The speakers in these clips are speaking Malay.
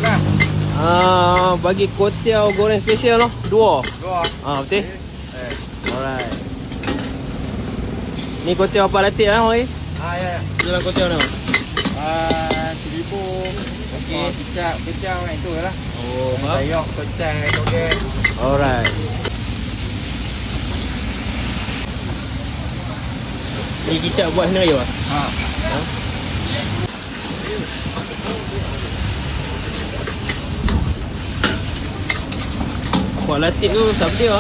lah. Bagi kuotiao goreng special noh. Dua. Betul. Alright. Ni kuotiao apa latih ah, oi? Ya. Jual kuotiao ni. 1,000. Okey. Kicap itu lah. Sayur, kocang, toge. Alright. Ni kicap buat sendiri ah? Buat latih tu siapa dia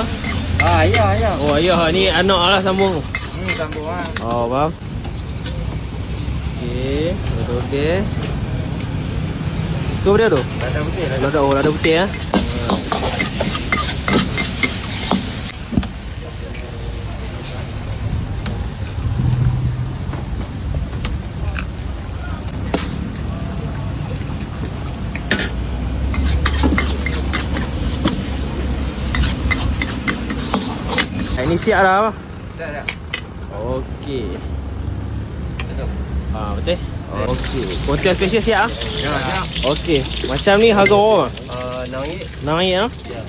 ah? Ya. Oh ayah ni anak lah sambung. Sambung lah. Oh faham. Okey, toge. Tu apa dia tu? Lada putih lah. Lada putih ah. Ini siap dah apa? Dah. Okey. Betul. Betul. Okey. Kuotiao special siap ah? Ya. Okey. Macam ni harga berapa? RM6. RM6 ah? Ya.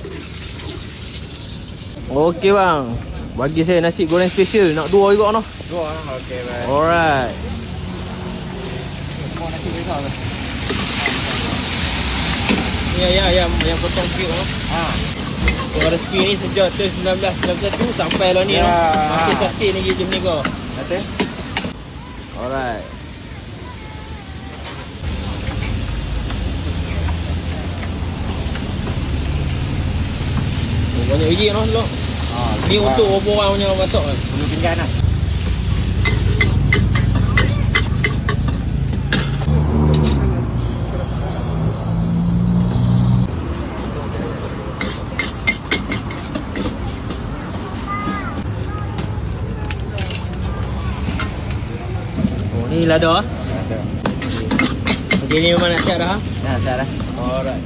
Okey bang. Bagi saya nasi goreng special. Nak dua juga noh. Dua lah. Okey, baik. Alright. Mau nasi besar ke? Ya, yang potong sikit noh. Kalau resipi ni sejak tahun 1991 sampai lah ni Ya. Masih sustain lagi macam ni kau. Betul. Alright. Banyak biji noh dulu. Ni untuk berapa orang punya masak kan? 10 pinggan lah. Ni lada. Ada. Okey ni memang nak siap dah. Siap dah. Alright.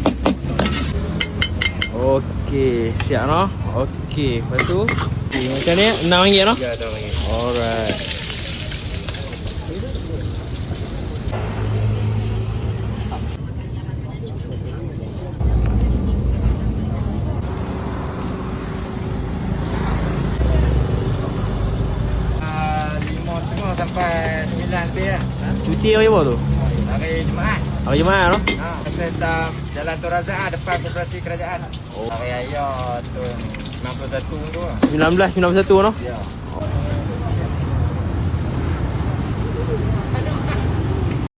Okey, siap noh. Okey, lepas tu macam ni RM6 noh. Ya, dah lagi. Alright. Sampai 9 lebih lah. Cuti hari apa tu? Hari Jumaat. Hari Jumaat noh. Saya Jalan Tun Razak depan Koperasi Kerajaan. Oh. Hari Raya tu 91 tu. 1991 noh. Ya.